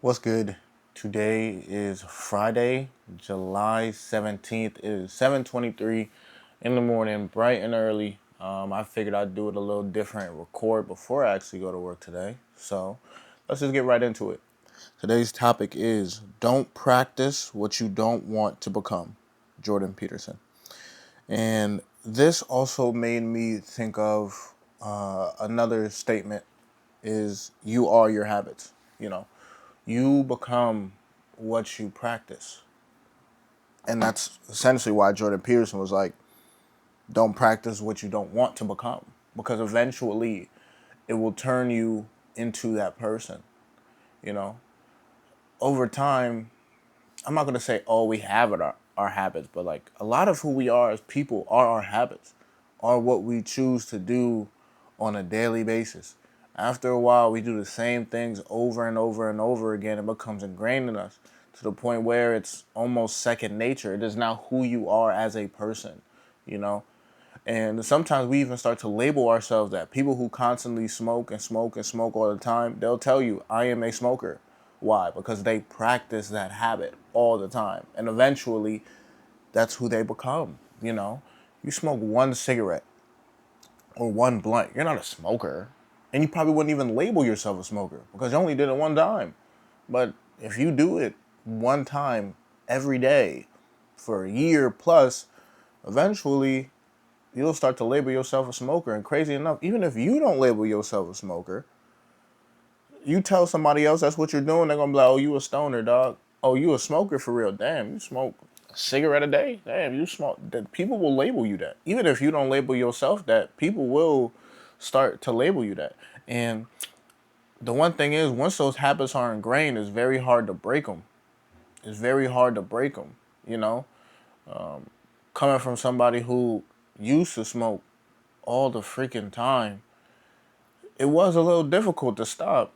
What's good? Today is Friday, July 17th. It is 7:23 in the morning, bright and early. I figured I'd do it a little different, record before I actually go to work today. So let's just get right into it. Today's topic is don't practice what you don't want to become. Jordan Peterson. And this also made me think of another statement is you are your habits. You become what you practice. And that's essentially why Jordan Peterson was like, don't practice what you don't want to become. Because eventually it will turn you into that person. You know, over time, I'm not going to say all we have are our habits, but like a lot of who we are as people are our habits, are what we choose to do on a daily basis. After a while, we do the same things over and over and over again. It becomes ingrained in us to the point where it's almost second nature. It is now who you are as a person, you know? And sometimes we even start to label ourselves that. People who constantly smoke and smoke and smoke all the time, they'll tell you, I am a smoker. Why? Because they practice that habit all the time. And eventually, that's who they become. You smoke one cigarette or one blunt, you're not a smoker. And you probably wouldn't even label yourself a smoker because you only did it one time. But if you do it one time every day for a year plus, eventually you'll start to label yourself a smoker. And crazy enough, even if you don't label yourself a smoker, you tell somebody else that's what you're doing, they're gonna be like, oh, you a stoner, dog. Oh, you a smoker for real. Damn, you smoke a cigarette a day? Damn, you smoke. That people will label you that. Even if you don't label yourself that, people will start to label you that. And the one thing is, once those habits are ingrained, it's very hard to break them. It's very hard to break them, you know? Coming from somebody who used to smoke all the freaking time, it was a little difficult to stop.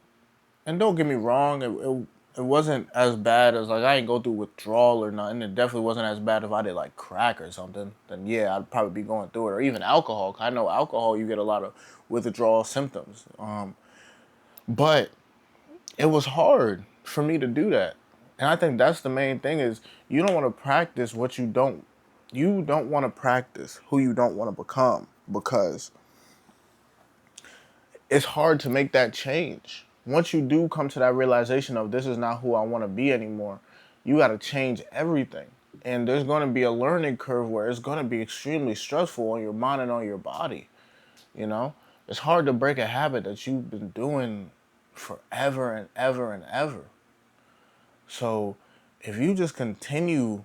And don't get me wrong, it wasn't as bad as, like, I ain't go through withdrawal or nothing. It definitely wasn't as bad if I did like crack or something. Then yeah, I'd probably be going through it. Or even alcohol. I know alcohol, you get a lot of withdrawal symptoms. But it was hard for me to do that. And I think that's the main thing is you don't want to practice what you don't want to practice who you don't want to become, because it's hard to make that change. Once you do come to that realization of this is not who I want to be anymore, you got to change everything. And there's going to be a learning curve where it's going to be extremely stressful on your mind and on your body. You know, it's hard to break a habit that you've been doing forever and ever and ever. So if you just continue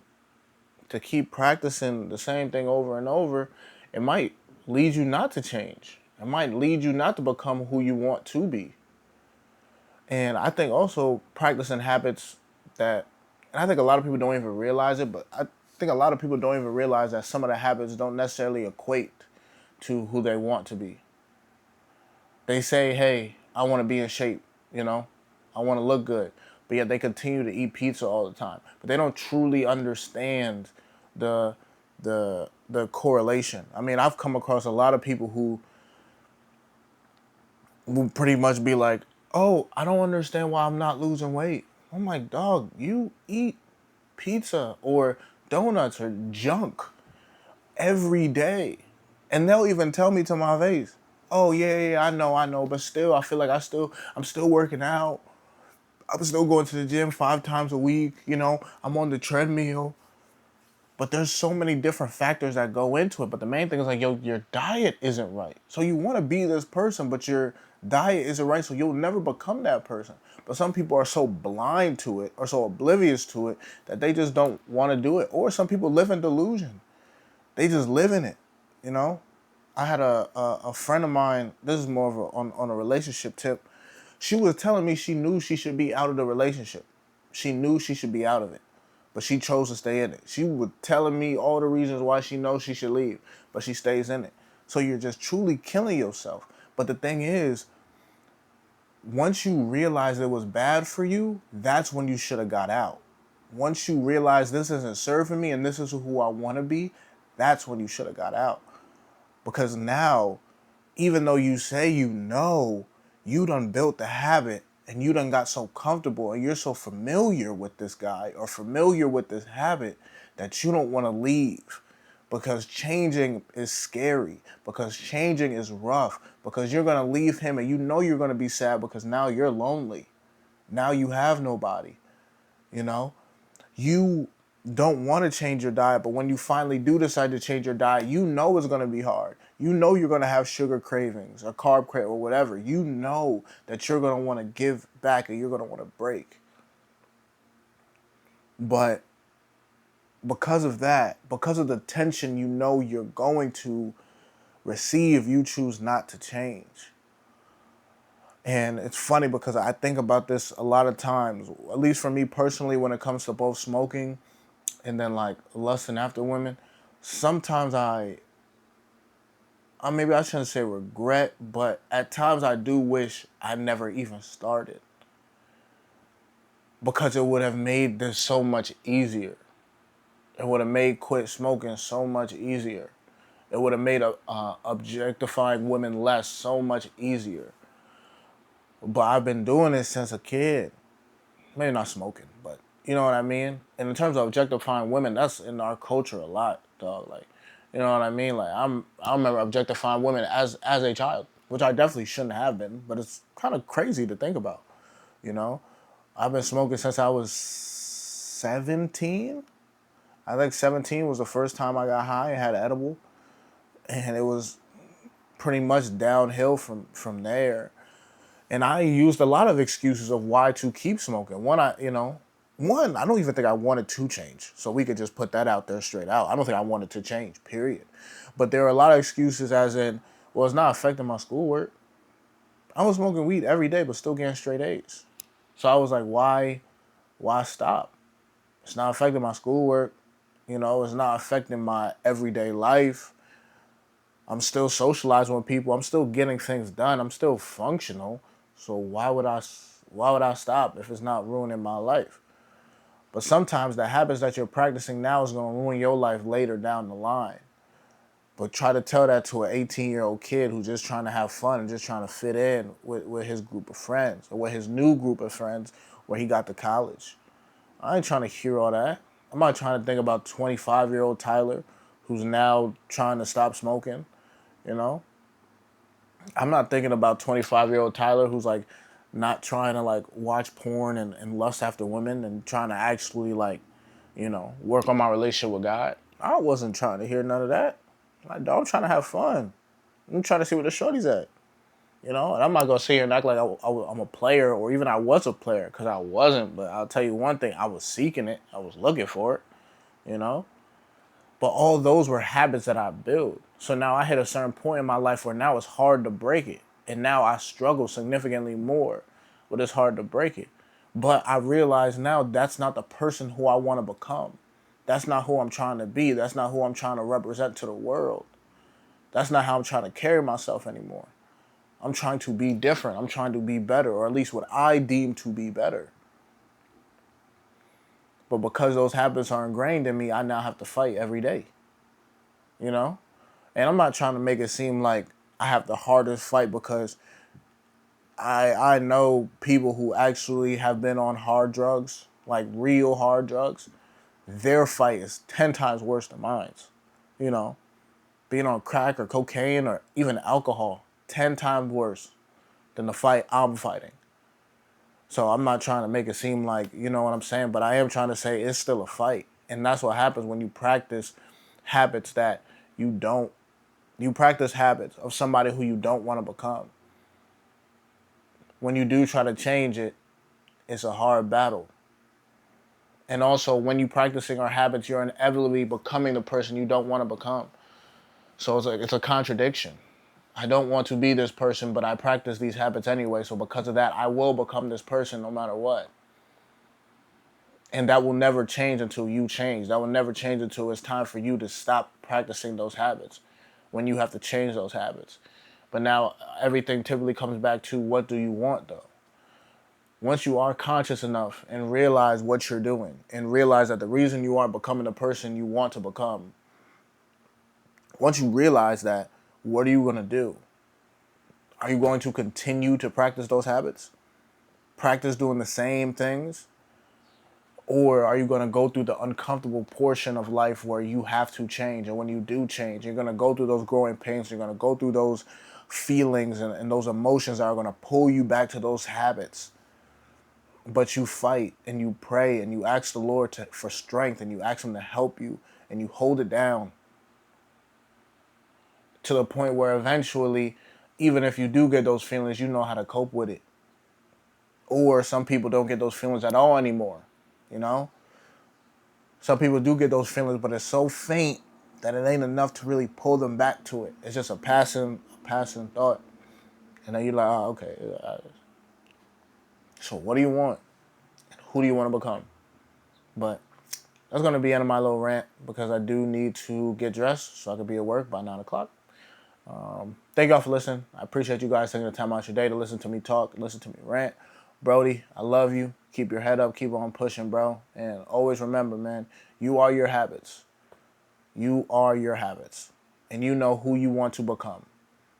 to keep practicing the same thing over and over, it might lead you not to change. It might lead you not to become who you want to be. And I think also practicing habits that, and I think a lot of people don't even realize it, but I think a lot of people don't even realize that some of the habits don't necessarily equate to who they want to be. They say, hey, I want to be in shape, you know, I want to look good. But yet they continue to eat pizza all the time. But they don't truly understand the the correlation. I mean, I've come across a lot of people who will pretty much be like, oh, I don't understand why I'm not losing weight. I'm like, dog, you eat pizza or donuts or junk every day. And they'll even tell me to my face, oh yeah, I know, but still I feel like I'm still working out. I'm still going to the gym 5 times a week, I'm on the treadmill. But there's so many different factors that go into it. But the main thing is like, yo, your diet isn't right. So you want to be this person, but your diet isn't right. So you'll never become that person. But some people are so blind to it or so oblivious to it that they just don't want to do it. Or some people live in delusion. They just live in it, you know? I had a friend of mine, this is more of on a relationship tip. She was telling me she knew she should be out of the relationship. She knew she should be out of it, but she chose to stay in it. She was telling me all the reasons why she knows she should leave, but she stays in it. So you're just truly killing yourself. But the thing is, once you realize it was bad for you, that's when you should have got out. Once you realize this isn't serving me and this is who I want to be, that's when you should have got out. Because now, even though you say you know, you done built the habit and you done got so comfortable and you're so familiar with this guy or familiar with this habit that you don't want to leave, because changing is scary, because changing is rough, because you're going to leave him and you know you're going to be sad because now you're lonely. Now you have nobody, you know? You don't want to change your diet, but when you finally do decide to change your diet, you know it's going to be hard. You know you're going to have sugar cravings or carb cravings or whatever. You know that you're going to want to give back and you're going to want to break. But because of that, because of the tension you know you're going to receive, you choose not to change. And it's funny because I think about this a lot of times, at least for me personally, when it comes to both smoking and then like lusting after women. Sometimes maybe I shouldn't say regret, but at times I do wish I never even started, because it would have made this so much easier. It would have made quit smoking so much easier. It would have made objectifying women less so much easier. But I've been doing this since a kid. Maybe not smoking, but you know what I mean? And in terms of objectifying women, that's in our culture a lot, dog. Like, you know what I mean? Like I remember objectifying women as a child, which I definitely shouldn't have been, but it's kind of crazy to think about, you know? I've been smoking since I was 17. I think 17 was the first time I got high and had an edible, and it was pretty much downhill from there. And I used a lot of excuses of why to keep smoking. One, I don't even think I wanted to change. So we could just put that out there straight out. I don't think I wanted to change, period. But there are a lot of excuses as in, well, it's not affecting my schoolwork. I was smoking weed every day, but still getting straight A's. So I was like, why stop? It's not affecting my schoolwork. It's not affecting my everyday life. I'm still socializing with people. I'm still getting things done. I'm still functional. So why would I stop if it's not ruining my life? But sometimes the habits that you're practicing now is going to ruin your life later down the line. But try to tell that to an 18-year-old kid who's just trying to have fun and just trying to fit in with his group of friends or with his new group of friends where he got to college. I ain't trying to hear all that. I'm not trying to think about 25-year-old Tyler who's now trying to stop smoking, you know? I'm not thinking about 25-year-old Tyler who's like not trying to like watch porn and lust after women and trying to actually like, work on my relationship with God. I wasn't trying to hear none of that. Like, dog, I'm trying to have fun. I'm trying to see where the shorty's at. And I'm not going to sit here and act like I'm a player or even I was a player, because I wasn't. But I'll tell you one thing, I was seeking it. I was looking for it. But all those were habits that I built. So now I hit a certain point in my life where now it's hard to break it. And now I struggle significantly more, but it's hard to break it. But I realize now that's not the person who I want to become. That's not who I'm trying to be. That's not who I'm trying to represent to the world. That's not how I'm trying to carry myself anymore. I'm trying to be different. I'm trying to be better, or at least what I deem to be better. But because those habits are ingrained in me, I now have to fight every day. You know? And I'm not trying to make it seem like I have the hardest fight, because I know people who actually have been on hard drugs, like real hard drugs. Their fight is 10 times worse than mine's. Being on crack or cocaine or even alcohol, 10 times worse than the fight I'm fighting. So I'm not trying to make it seem like, you know what I'm saying, but I am trying to say it's still a fight. And that's what happens when you practice habits that you practice habits of somebody who you don't want to become. When you do try to change it, it's a hard battle. And also, when you practicing our habits, you're inevitably becoming the person you don't want to become. So it's a contradiction. I don't want to be this person, but I practice these habits anyway. So because of that, I will become this person no matter what. And that will never change until you change. That will never change until it's time for you to stop practicing those habits, when you have to change those habits. But now everything typically comes back to, what do you want though? Once you are conscious enough and realize what you're doing and realize that the reason you aren't becoming the person you want to become, once you realize that, what are you going to do? Are you going to continue to practice those habits? practice doing the same things? Or are you going to go through the uncomfortable portion of life where you have to change? And when you do change, you're going to go through those growing pains. You're going to go through those feelings and those emotions that are going to pull you back to those habits. But you fight and you pray and you ask the Lord for strength and you ask Him to help you and you hold it down to the point where eventually, even if you do get those feelings, you know how to cope with it. Or some people don't get those feelings at all anymore, you know? Some people do get those feelings, but it's so faint that it ain't enough to really pull them back to it. It's just a passing thought. And then you're like, oh, okay. So what do you want? Who do you want to become? But that's going to be the end of my little rant because I do need to get dressed so I can be at work by 9 o'clock. Thank y'all for listening. I appreciate you guys taking the time out your day to listen to me talk, listen to me rant. Brody, I love you. Keep your head up. Keep on pushing, bro. And always remember, man, you are your habits. You are your habits. And you know who you want to become.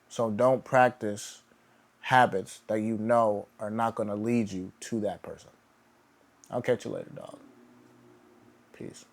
So don't practice habits that you know are not going to lead you to that person. I'll catch you later, dog. Peace.